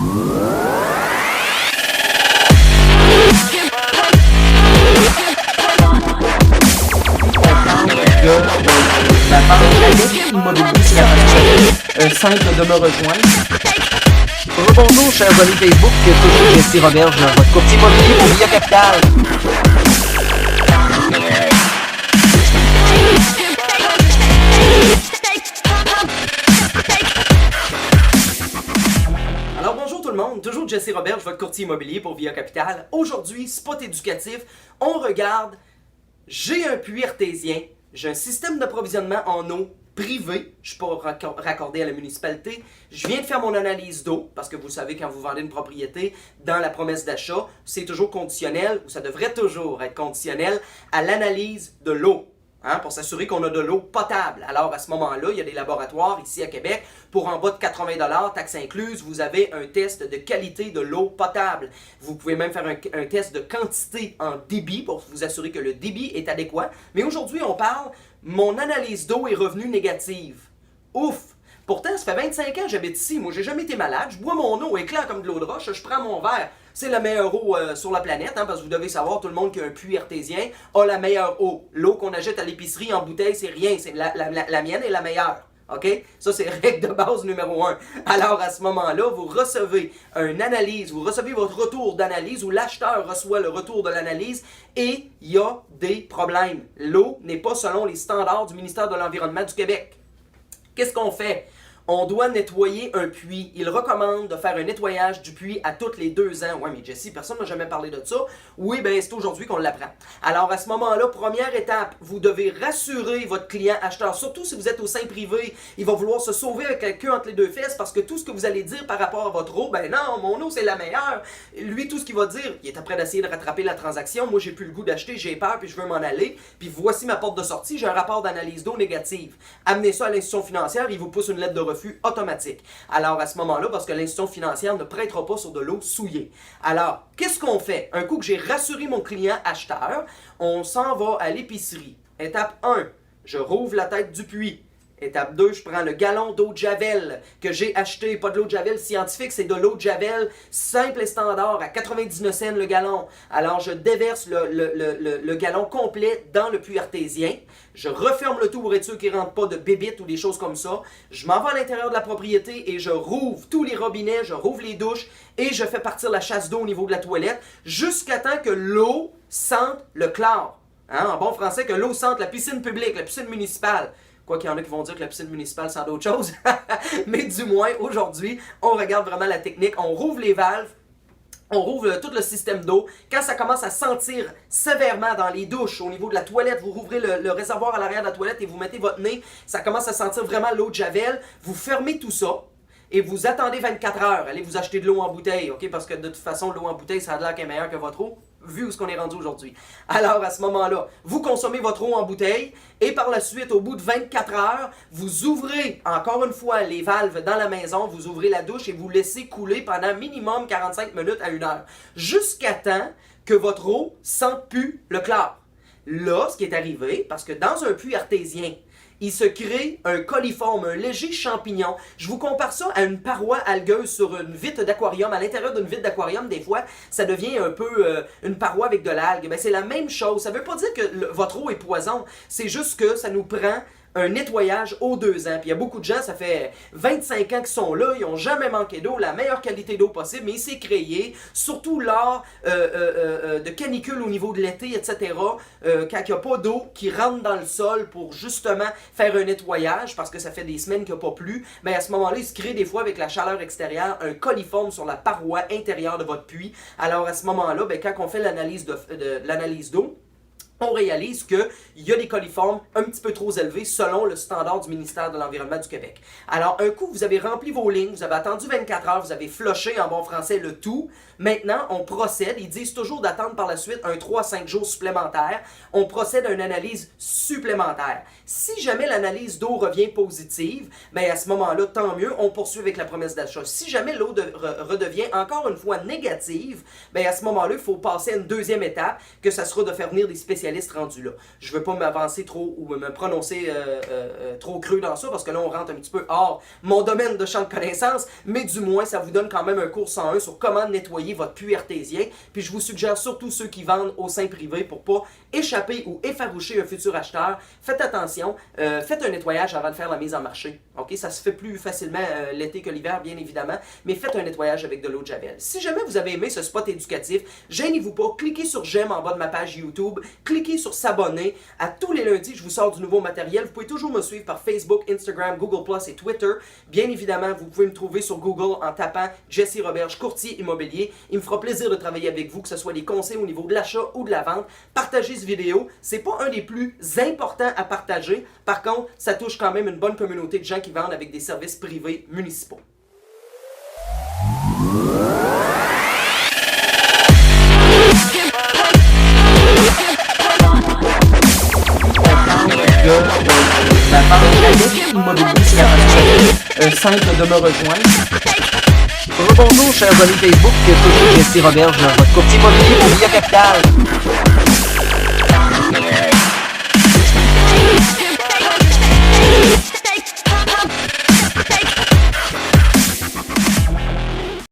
Ma part avec Immobilier Scarabée, simple de me rejoindre. Rebonjour, chers amis Facebook, toujours Jesse Roberge, votre courtier immobilier pour Via Capital. Alors bonjour tout le monde, toujours Jesse Roberge, votre courtier immobilier pour Via Capital. Aujourd'hui, spot éducatif, on regarde, j'ai un puits artésien, j'ai un système d'approvisionnement en eau privé, je ne suis pas raccordé à la municipalité. Je viens de faire mon analyse d'eau, parce que vous savez, quand vous vendez une propriété, dans la promesse d'achat, c'est toujours conditionnel, ou ça devrait toujours être conditionnel, à l'analyse de l'eau. Hein, pour s'assurer qu'on a de l'eau potable. Alors, à ce moment-là, il y a des laboratoires ici à Québec. Pour en bas de 80 $, taxes incluses, vous avez un test de qualité de l'eau potable. Vous pouvez même faire un test de quantité en débit pour vous assurer que le débit est adéquat. Mais aujourd'hui, on parle, mon analyse d'eau est revenue négative. Ouf! Pourtant, ça fait 25 ans que j'habite ici. Moi, j'ai jamais été malade. Je bois mon eau éclat comme de l'eau de roche. Je prends mon verre. C'est la meilleure eau sur la planète, hein, parce que vous devez savoir, tout le monde qui a un puits artésien a la meilleure eau. L'eau qu'on achète à l'épicerie en bouteille, c'est rien. La mienne est la meilleure. OK? Ça, c'est règle de base numéro 1. Alors, à ce moment-là, vous recevez une analyse, vous recevez votre retour d'analyse, ou l'acheteur reçoit le retour de l'analyse, et il y a des problèmes. L'eau n'est pas selon les standards du ministère de l'Environnement du Québec. Qu'est-ce qu'on fait? On doit nettoyer un puits. Il recommande de faire un nettoyage du puits à toutes les 2 ans. Ouais, mais Jesse, personne n'a jamais parlé de ça. Oui, ben c'est aujourd'hui qu'on l'apprend. Alors, à ce moment-là, première étape, vous devez rassurer votre client acheteur. Surtout si vous êtes au sein privé, il va vouloir se sauver avec la queue entre les 2 fesses parce que tout ce que vous allez dire par rapport à votre eau, ben non, mon eau c'est la meilleure. Lui, tout ce qu'il va dire, il est après d'essayer de rattraper la transaction. Moi, j'ai plus le goût d'acheter, j'ai peur, puis je veux m'en aller. Puis voici ma porte de sortie, j'ai un rapport d'analyse d'eau négative. Amenez ça à l'institution financière, il vous pousse une lettre de refus automatique. Alors à ce moment-là, parce que l'institution financière ne prêtera pas sur de l'eau souillée. Alors, qu'est-ce qu'on fait? Un coup que j'ai rassuré mon client acheteur, on s'en va à l'épicerie. Étape 1, je rouvre la tête du puits. Étape 2, je prends le gallon d'eau de Javel que j'ai acheté, pas de l'eau de Javel scientifique, c'est de l'eau de Javel simple et standard à 99 cents le gallon. Alors je déverse le gallon complet dans le puits artésien, je referme le tout pour être sûr qu'il ne rentre pas de bébites ou des choses comme ça. Je m'en vais à l'intérieur de la propriété et je rouvre tous les robinets, je rouvre les douches et je fais partir la chasse d'eau au niveau de la toilette jusqu'à temps que l'eau sente le chlore. Hein, en bon français, que l'eau sente la piscine publique, la piscine municipale. Quoi qu'il y en a qui vont dire que la piscine municipale sent d'autres choses. Mais du moins, aujourd'hui, on regarde vraiment la technique. On rouvre les valves, on rouvre tout le système d'eau. Quand ça commence à sentir sévèrement dans les douches, au niveau de la toilette, vous rouvrez le réservoir à l'arrière de la toilette et vous mettez votre nez, ça commence à sentir vraiment l'eau de Javel. Vous fermez tout ça et vous attendez 24 heures. Allez vous acheter de l'eau en bouteille, ok? Parce que de toute façon, l'eau en bouteille, ça a l'air qu'elle est meilleure que votre eau, vu où ce qu'on est rendu aujourd'hui. Alors, à ce moment-là, vous consommez votre eau en bouteille et par la suite, au bout de 24 heures, vous ouvrez encore une fois les valves dans la maison, vous ouvrez la douche et vous laissez couler pendant minimum 45 minutes à 1 heure. Jusqu'à temps que votre eau sente plus le chlore. Là, ce qui est arrivé, parce que dans un puits artésien, il se crée un coliforme, un léger champignon. Je vous compare ça à une paroi algueuse sur une vitre d'aquarium. À l'intérieur d'une vitre d'aquarium, des fois, ça devient un peu une paroi avec de l'algue. Ben, c'est la même chose. Ça ne veut pas dire que votre eau est poison. C'est juste que ça nous prend un nettoyage aux 2 ans. Puis il y a beaucoup de gens, ça fait 25 ans qu'ils sont là, ils n'ont jamais manqué d'eau, la meilleure qualité d'eau possible, mais il s'est créé, surtout lors de canicules au niveau de l'été, etc., quand il n'y a pas d'eau qui rentre dans le sol pour justement faire un nettoyage, parce que ça fait des semaines qu'il n'y a pas plu, mais à ce moment-là, il se crée des fois avec la chaleur extérieure un coliforme sur la paroi intérieure de votre puits. Alors à ce moment-là, ben, quand on fait l'analyse d'eau, on réalise qu'il y a des coliformes un petit peu trop élevés selon le standard du ministère de l'Environnement du Québec. Alors, un coup, vous avez rempli vos lignes, vous avez attendu 24 heures, vous avez flushé en bon français le tout. Maintenant, on procède. Ils disent toujours d'attendre par la suite un 3 à 5 jours supplémentaires. On procède à une analyse supplémentaire. Si jamais l'analyse d'eau revient positive, bien à ce moment-là, tant mieux, on poursuit avec la promesse d'achat. Si jamais l'eau redevient encore une fois négative, bien à ce moment-là, il faut passer à une deuxième étape, que ça sera de faire venir des spécialistes spécialiste rendu là. Je veux pas m'avancer trop ou me prononcer trop creux dans ça, parce que là, on rentre un petit peu hors mon domaine de champ de connaissances, mais du moins, ça vous donne quand même un cours 101 sur comment nettoyer votre puits artésien. Puis je vous suggère surtout ceux qui vendent au sein privé pour pas échapper ou effaroucher un futur acheteur. Faites attention, faites un nettoyage avant de faire la mise en marché. Ok, ça se fait plus facilement l'été que l'hiver, bien évidemment, mais faites un nettoyage avec de l'eau de Javel. Si jamais vous avez aimé ce spot éducatif, gênez-vous pas, cliquez sur j'aime en bas de ma page YouTube, cliquez sur s'abonner. À tous les lundis, je vous sors du nouveau matériel. Vous pouvez toujours me suivre par Facebook, Instagram, Google+, et Twitter. Bien évidemment, vous pouvez me trouver sur Google en tapant Jesse Roberge, courtier immobilier. Il me fera plaisir de travailler avec vous, que ce soit des conseils au niveau de l'achat ou de la vente. Partagez cette vidéo. C'est pas un des plus importants à partager. Par contre, ça touche quand même une bonne communauté de gens qui vendent avec des services privés municipaux. La vente avec immobilier, c'est simple de me rejoindre. Rebonjour, chers amis Facebook, c'est toujours Jesse Roberge, votre courtier immobilier pour Via Capital.